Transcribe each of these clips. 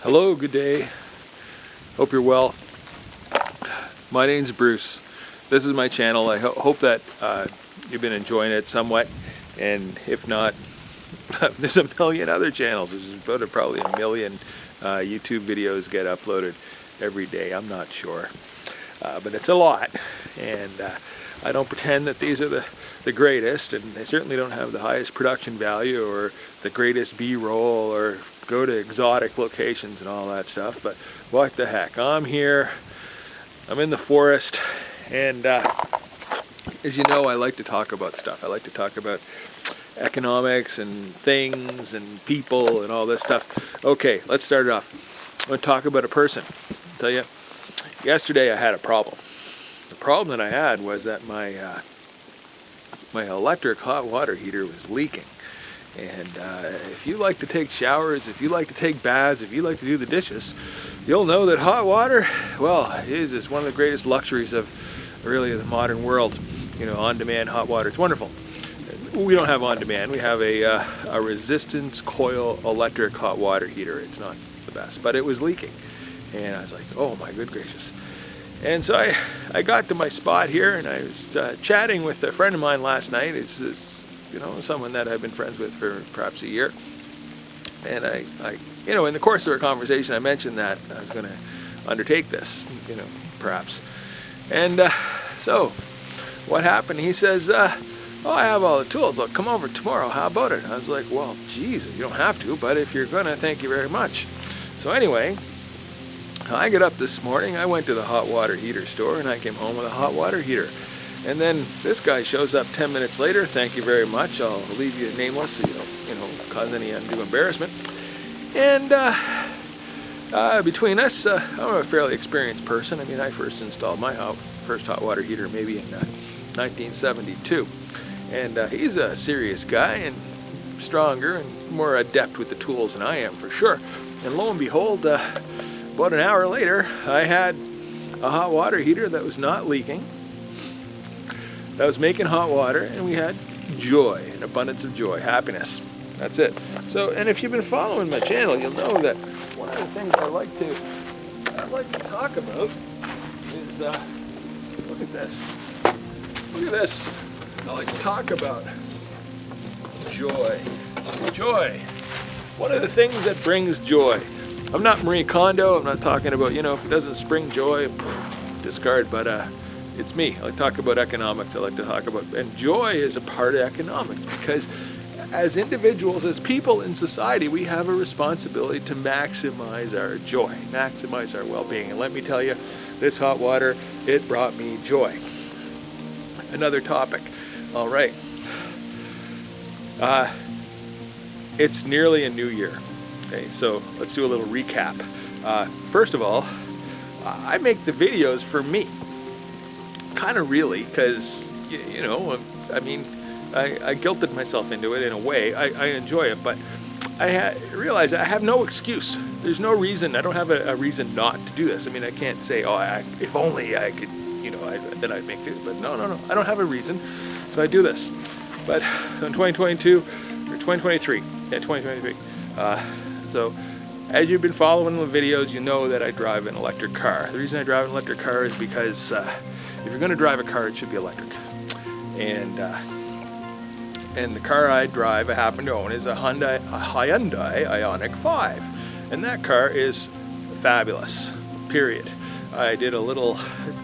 Hello, good day. Hope you're well. My name's Bruce. This is my channel. I hope that you've been enjoying it somewhat. And if not, there's a million other channels. There's about probably a million YouTube videos get uploaded every day. I'm not sure. But it's a lot. And I don't pretend that these are the greatest. And they certainly don't have the highest production value or the greatest B-roll or go to exotic locations and all that stuff, but what the heck, I'm here, I'm in the forest, and as you know, I like to talk about stuff. I like to talk about economics and things and people and all this stuff. Okay, let's start it off. I'm going to talk about a person. I'll tell you, yesterday I had a problem. The problem that I had was that my electric hot water heater was leaking. And if you like to take showers, if you like to take baths, if you like to do the dishes, you'll know that hot water, well, is one of the greatest luxuries of really the modern world. You know, on-demand hot water. It's wonderful. We don't have on-demand. We have a resistance coil electric hot water heater. It's not the best, but it was leaking. And I was like, oh my good gracious. And so I got to my spot here, and I was chatting with a friend of mine last night. It's you know, someone that I've been friends with for perhaps a year. And I you know, in the course of our conversation, I mentioned that I was going to undertake this, you know, perhaps. And so what happened? He says, oh, I have all the tools. I'll come over tomorrow. How about it? I was like, well, geez, you don't have to, but if you're going to, thank you very much. So anyway, I get up this morning. I went to the hot water heater store, and I came home with a hot water heater. And then this guy shows up 10 minutes later. Thank you very much. I'll leave you nameless so you don't, you know, cause any undue embarrassment. And between us, I'm a fairly experienced person. I mean, I first installed my first hot water heater maybe in 1972. And he's a serious guy and stronger and more adept with the tools than I am for sure. And lo and behold, about an hour later, I had a hot water heater that was not leaking, that was making hot water, and we had joy, an abundance of joy, happiness. That's it. So, and if you've been following my channel, you'll know that one of the things I like to talk about is, look at this. Look at this. I like to talk about joy. Joy. One of the things that brings joy. I'm not Marie Kondo. I'm not talking about, you know, if it doesn't spring joy, discard, but it's me. I like to talk about economics. I like to talk about, and joy is a part of economics because as individuals, as people in society, we have a responsibility to maximize our joy, maximize our well-being. And let me tell you, this hot water, it brought me joy. Another topic. All right. It's nearly a new year. Okay, so let's do a little recap. First of all, I make the videos for me. Kind of really, because, you know, I mean, I guilted myself into it in a way. I enjoy it, but I realize I have no excuse. There's no reason. I don't have a reason not to do this. I mean, I can't say, oh, if only I could, you know, then I'd make it. But no. I don't have a reason, so I do this. But in 2022, or 2023, yeah, 2023. So as you've been following the videos, you know that I drive an electric car. The reason I drive an electric car is because if you're going to drive a car, it should be electric. And the car I drive, I happen to own, is a Hyundai Ioniq 5. And that car is fabulous, period. I did a little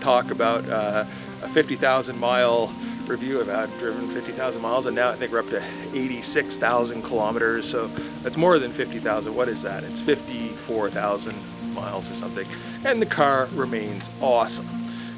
talk about a 50,000 mile review. I've driven 50,000 miles, and now I think we're up to 86,000 kilometers. So that's more than 50,000. What is that? It's 54,000 miles or something. And the car remains awesome.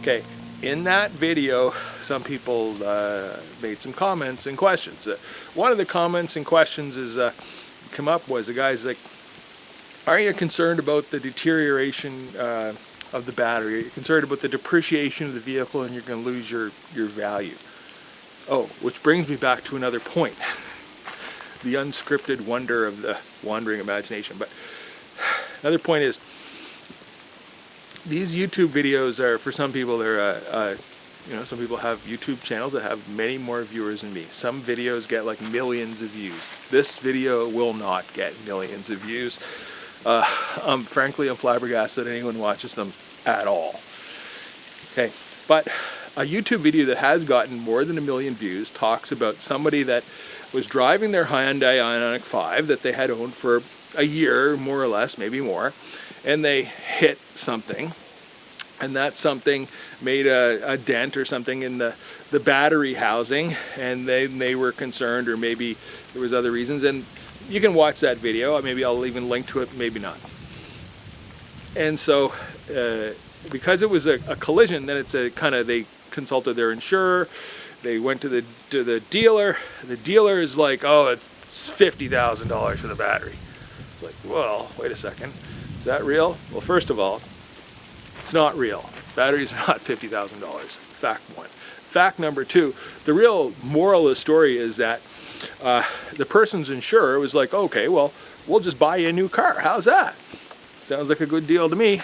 Okay. In that video, some people made some comments and questions. One of the comments and questions come up was the guy's like, "Are you concerned about the deterioration of the battery? Are you concerned about the depreciation of the vehicle, and you're going to lose your value?" Oh, which brings me back to another point: the unscripted wonder of the wandering imagination. But another point is, these YouTube videos are, for some people, they're, you know, some people have YouTube channels that have many more viewers than me. Some videos get like millions of views. This video will not get millions of views. Frankly, I'm flabbergasted that anyone watches them at all. Okay, but a YouTube video that has gotten more than 1 million views talks about somebody that was driving their Hyundai Ioniq 5 that they had owned for a year, more or less, maybe more, and they hit something, and that something made a dent or something in the battery housing, and they were concerned, or maybe there was other reasons, and you can watch that video. Maybe I'll even link to it, maybe not. And so because it was a collision, then it's a kind of, they consulted their insurer, they went to the dealer. The dealer is like, oh, it's $50,000 for the battery. It's like, well, wait a second, is that real? Well, first of all, it's not real. Batteries are not $50,000. Fact one. Fact number two, the real moral of the story is that the person's insurer was like, okay, well, we'll just buy you a new car. How's that? Sounds like a good deal to me.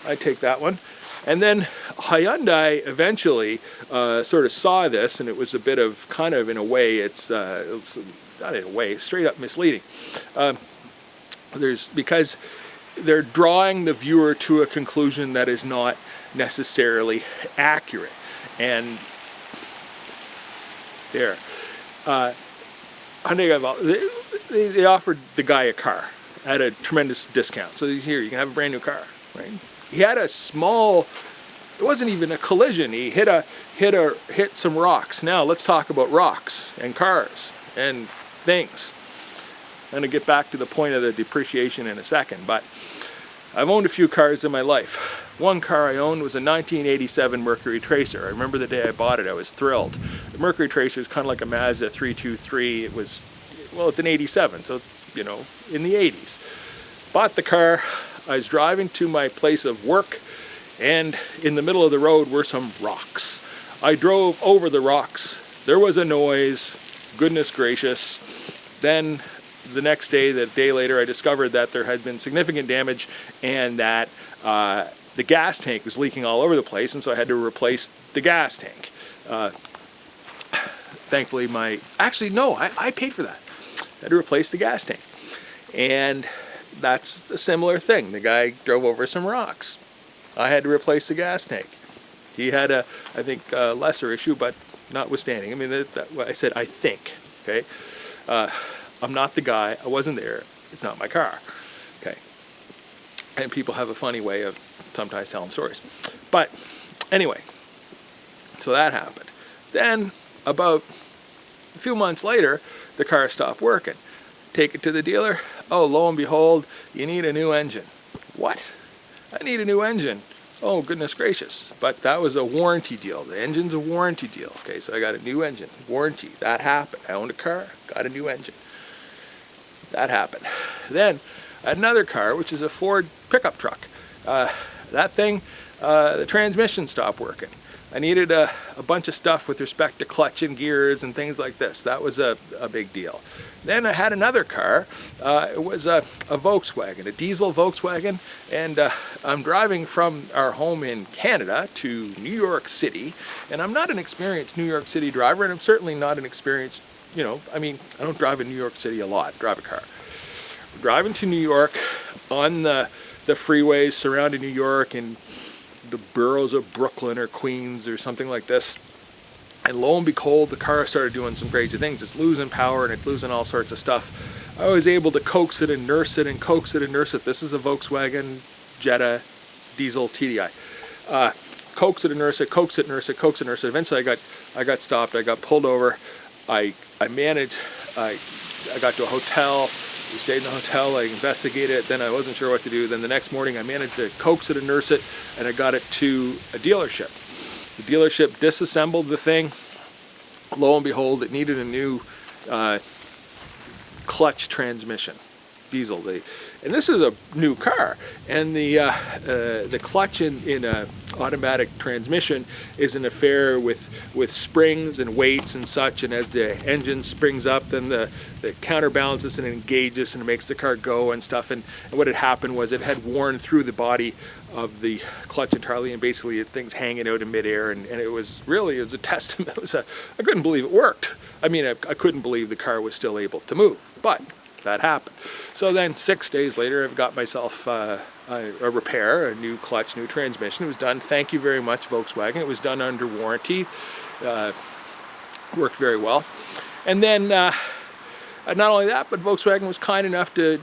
I take that one. And then Hyundai eventually sort of saw this, and it was a bit of, kind of, in a way, it's not in a way, straight up misleading. Because they're drawing the viewer to a conclusion that is not necessarily accurate. And there, Hyundai, they offered the guy a car at a tremendous discount. So here, you can have a brand new car, right? He had a small, it wasn't even a collision. He hit some rocks. Now let's talk about rocks and cars and things. I'm gonna get back to the point of the depreciation in a second, but I've owned a few cars in my life. One car I owned was a 1987 Mercury Tracer. I remember the day I bought it, I was thrilled. The Mercury Tracer is kind of like a Mazda 323. It was, well, it's an 87, so it's, you know, in the 80s. Bought the car, I was driving to my place of work, and in the middle of the road were some rocks. I drove over the rocks. There was a noise, goodness gracious. Then the next day, the day later, I discovered that there had been significant damage and that the gas tank was leaking all over the place, and so I had to replace the gas tank. Thankfully, actually no, I paid for that. I had to replace the gas tank. And that's a similar thing. The guy drove over some rocks. I had to replace the gas tank. He had a, I think, lesser issue, but notwithstanding. I mean, I said, I think, okay? I'm not the guy. I wasn't there. It's not my car, okay? And people have a funny way of sometimes telling stories. But anyway, so that happened. Then about a few months later, the car stopped working. Take it to the dealer. Oh, lo and behold, you need a new engine. What? I need a new engine. Oh, goodness gracious. But that was a warranty deal. The engine's a warranty deal. Okay, so I got a new engine. Warranty. That happened. I owned a car, got a new engine. That happened. Then another car, which is a Ford pickup truck. That thing, the transmission stopped working. I needed a bunch of stuff with respect to clutch and gears and things like this. That was a big deal. Then I had another car. It was a Volkswagen, a diesel Volkswagen, and I'm driving from our home in Canada to New York City, and I'm not an experienced New York City driver, and I'm certainly not an experienced, you know, I mean, I don't drive in New York City a lot, drive a car. We're driving to New York on the freeways surrounding New York and the boroughs of Brooklyn or Queens or something like this. And lo and behold, the car started doing some crazy things. It's losing power and it's losing all sorts of stuff. I was able to coax it and nurse it and coax it and nurse it. This is a Volkswagen Jetta diesel TDI. Coax it and nurse it, coax it, nurse it, coax it, nurse it. Eventually I got stopped. I got pulled over. I managed, I got to a hotel. We stayed in the hotel, I investigated it, then I wasn't sure what to do. Then the next morning I managed to coax it and nurse it, and I got it to a dealership. The dealership disassembled the thing. Lo and behold, it needed a new clutch transmission, diesel. And this is a new car, and the clutch in a automatic transmission is an affair with springs and weights and such, and as the engine springs up, then the counterbalances and engages and it makes the car go and stuff. And what had happened was it had worn through the body of the clutch entirely, and basically things hanging out in midair, and it was a testament. I couldn't believe it worked. I mean, I couldn't believe the car was still able to move, but that happened. So then 6 days later, I've got myself a repair, a new clutch, new transmission. It was done. Thank you very much, Volkswagen. It was done under warranty. Worked very well. And then not only that, but Volkswagen was kind enough to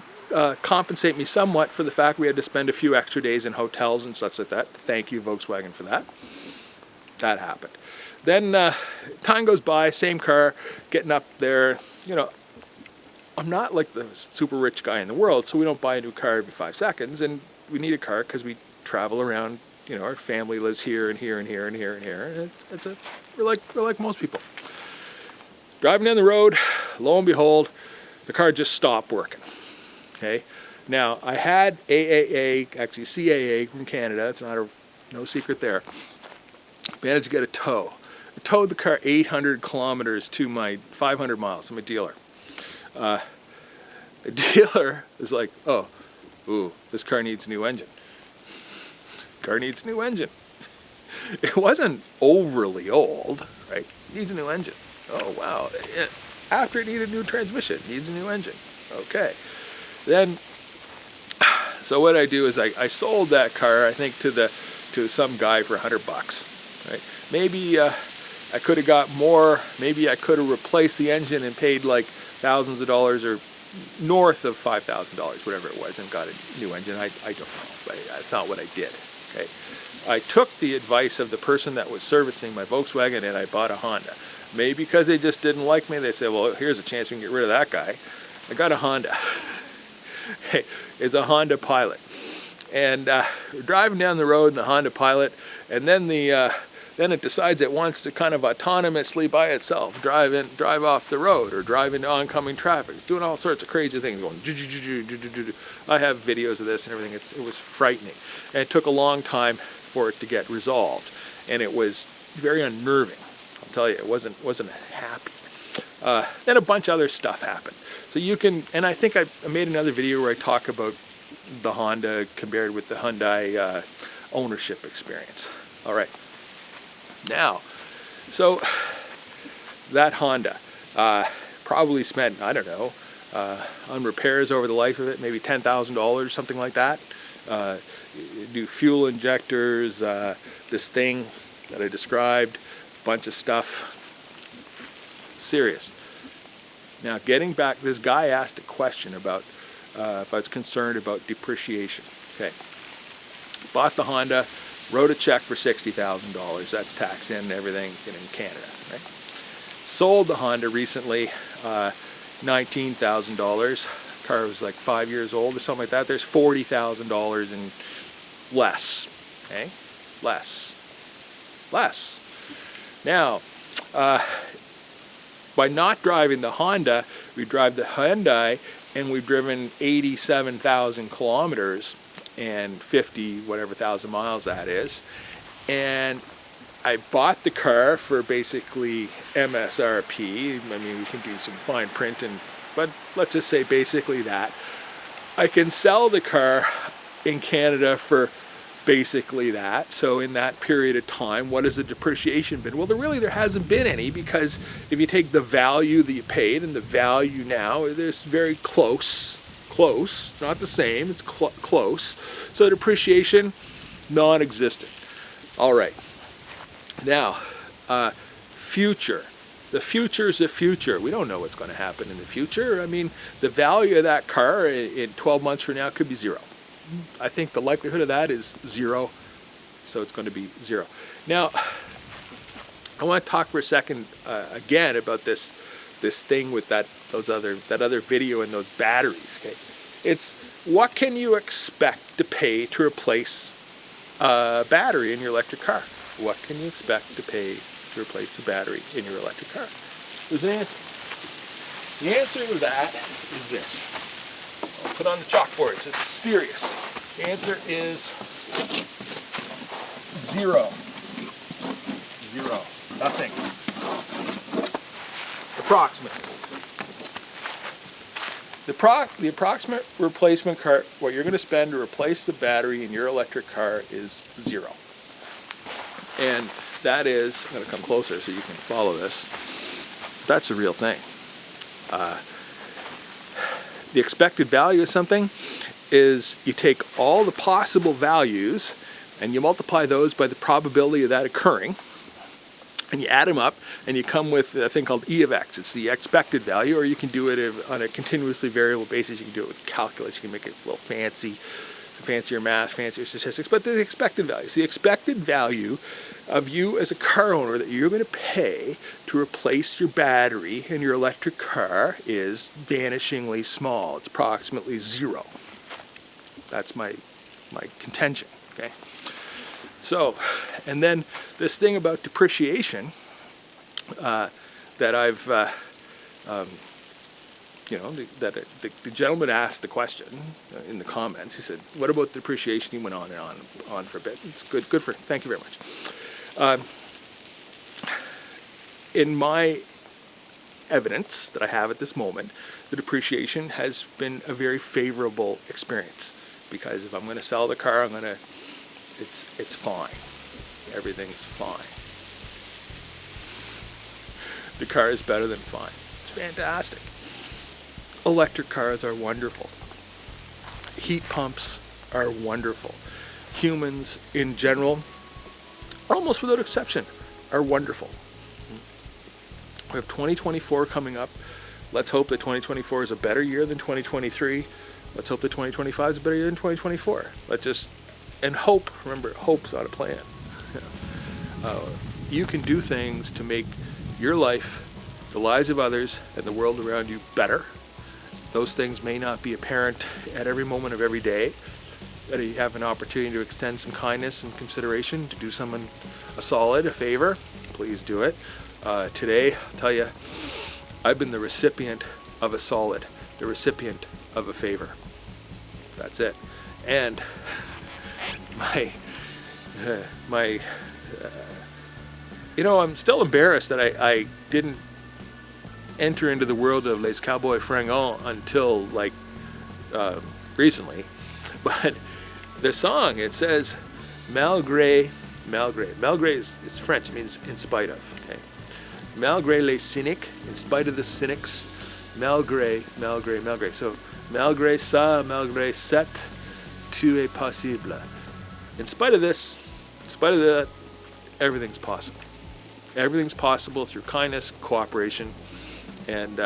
compensate me somewhat for the fact we had to spend a few extra days in hotels and such like that. Thank you, Volkswagen, for that. That happened. Then time goes by, same car, getting up there. You know, I'm not like the super rich guy in the world, so we don't buy a new car every 5 seconds, and we need a car because we travel around. You know, our family lives here and here and here and here and here. And we're like most people. Driving down the road, lo and behold, the car just stopped working. Okay, now I had AAA, actually CAA from Canada. It's no secret there. Managed to get a tow. I towed the car 800 kilometers to my 500 miles to my dealer. The dealer is like, "Oh, ooh, this car needs a new engine. Car needs a new engine." It wasn't overly old, right? It needs a new engine. Oh wow! After it needed a new transmission, it needs a new engine. Okay. Then, so what I do is I sold that car, I think, to some guy for $100. Right? Maybe I could have got more. Maybe I could have replaced the engine and paid like thousands of dollars or north of $5,000, whatever it was, and got a new engine. I don't know, but that's not what I did. Okay. I took the advice of the person that was servicing my Volkswagen, and I bought a Honda. Maybe because they just didn't like me, they said, well, here's a chance we can get rid of that guy. I got a Honda. Hey, it's a Honda Pilot. And we're driving down the road in the Honda Pilot, and then then it decides it wants to kind of autonomously by itself drive off the road or drive into oncoming traffic. It's doing all sorts of crazy things, going. I have videos of this and everything. It was frightening, and it took a long time for it to get resolved, and it was very unnerving. I'll tell you, it wasn't happy. Then a bunch of other stuff happened. So you can, and I think I made another video where I talk about the Honda compared with the Hyundai ownership experience. All right. Now, so that Honda probably spent, I don't know, on repairs over the life of it, maybe $10,000, something like that. New fuel injectors, this thing that I described, bunch of stuff. Serious. Now, getting back, this guy asked a question about if I was concerned about depreciation. Okay. Bought the Honda, wrote a check for $60,000. That's tax in and everything in Canada. Right? Sold the Honda recently, $19,000. Car was like 5 years old or something like that. There's $40,000 in less. Okay, less. Now, by not driving the Honda, we drive the Hyundai, and we've driven 87,000 kilometers and 50 whatever thousand miles that is. And I bought the car for basically MSRP. I mean, we can do some fine print, but let's just say basically that. I can sell the car in Canada for basically that. So in that period of time, what has the depreciation been? Well, there hasn't been any, because if you take the value that you paid and the value now, there's very close. It's not the same, it's close. So depreciation, non-existent. All right. Now, future. The future is the future. We don't know what's going to happen in the future. I mean, the value of that car in 12 months from now could be zero. I think the likelihood of that is zero, so it's going to be zero. Now, I want to talk for a second again about this thing with that other video and those batteries. Okay, it's what can you expect to pay to replace a battery in your electric car? What can you expect to pay to replace the battery in your electric car? There's an answer. The answer to that is this. I'll put on the chalkboards. It's serious. The answer is zero. Nothing. Approximately. The approximate replacement car, what you're going to spend to replace the battery in your electric car is zero. And that is, I'm going to come closer so you can follow this. That's a real thing. the expected value of something is you take all the possible values and you multiply those by the probability of that occurring, and you add them up, and you come with a thing called E of X. It's the expected value, or you can do it on a continuously variable basis. You can do it with calculus. You can make it a little fancy, fancier math, fancier statistics, but the expected value. So the expected value of you as a car owner that you're going to pay to replace your battery in your electric car is vanishingly small. It's approximately zero. That's my contention, okay? So, and then this thing about depreciation that I've, the gentleman asked the question in the comments. He said, "What about depreciation?" He went on and on for a bit. It's good for. Thank you very much. In my evidence that I have at this moment, the depreciation has been a very favorable experience, because if I'm going to sell the car, it's fine. Everything's fine. The car is better than fine. It's fantastic. Electric cars are wonderful. Heat pumps are wonderful. Humans in general, almost without exception, are wonderful. We have 2024 coming up. Let's hope that 2024 is a better year than 2023. Let's hope that 2025 is a better year than 2024. And hope, remember, hope's not a plan. You can do things to make your life, the lives of others, and the world around you better. Those things may not be apparent at every moment of every day. That you have an opportunity to extend some kindness and consideration, to do someone a solid, a favor, please do it. Today, I'll tell you, I've been the recipient of a solid, the recipient of a favor. That's it. And I'm still embarrassed that I didn't enter into the world of Les Cowboys Fringants until recently. But the song, it says, malgré, it's French, it means in spite of. Okay? Malgré les cyniques, in spite of the cynics, malgré. So, malgré ça, malgré cette, tout est possible. In spite of this, in spite of that, everything's possible. Everything's possible through kindness, cooperation, and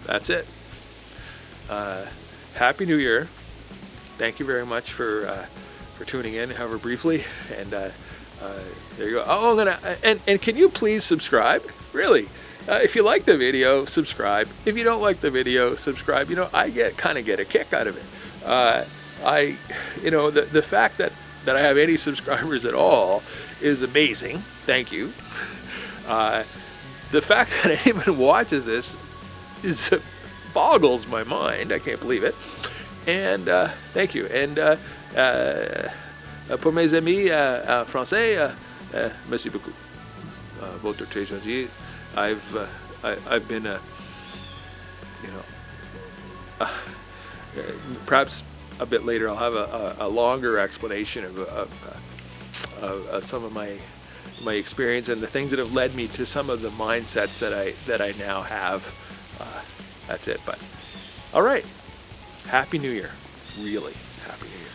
that's it. Happy New Year. Thank you very much for tuning in, however briefly. And there you go. Oh, I'm gonna and can you please subscribe? Really, if you like the video, subscribe. If you don't like the video, subscribe. I kind of get a kick out of it. The fact that I have any subscribers at all is amazing. Thank you. The fact that anyone watches this boggles my mind. I can't believe it. And thank you. And pour mes amis français, merci beaucoup. Votre très gentil. I've been perhaps a bit later I'll have a longer explanation of some of my experience and the things that have led me to some of the mindsets that I now have. That's it. But all right, Happy New Year. Really, Happy New Year.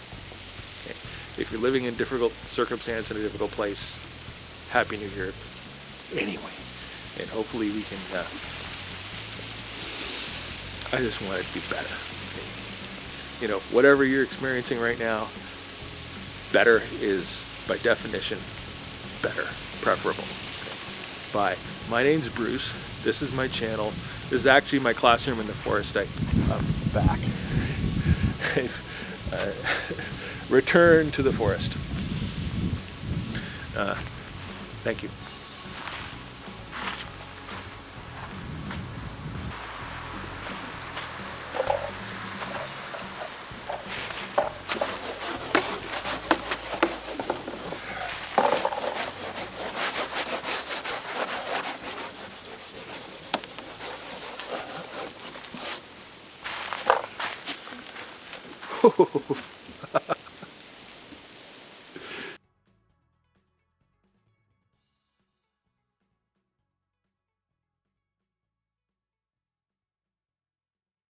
Okay. If you're living in difficult circumstance in a difficult place, Happy New Year anyway. And hopefully we can. I just want it to be better. Okay. Whatever you're experiencing right now, better is by definition better, preferable. Okay. Bye. My name's Bruce. This is my channel. This is actually my classroom in the forest. I'm back. Return to the forest. Thank you.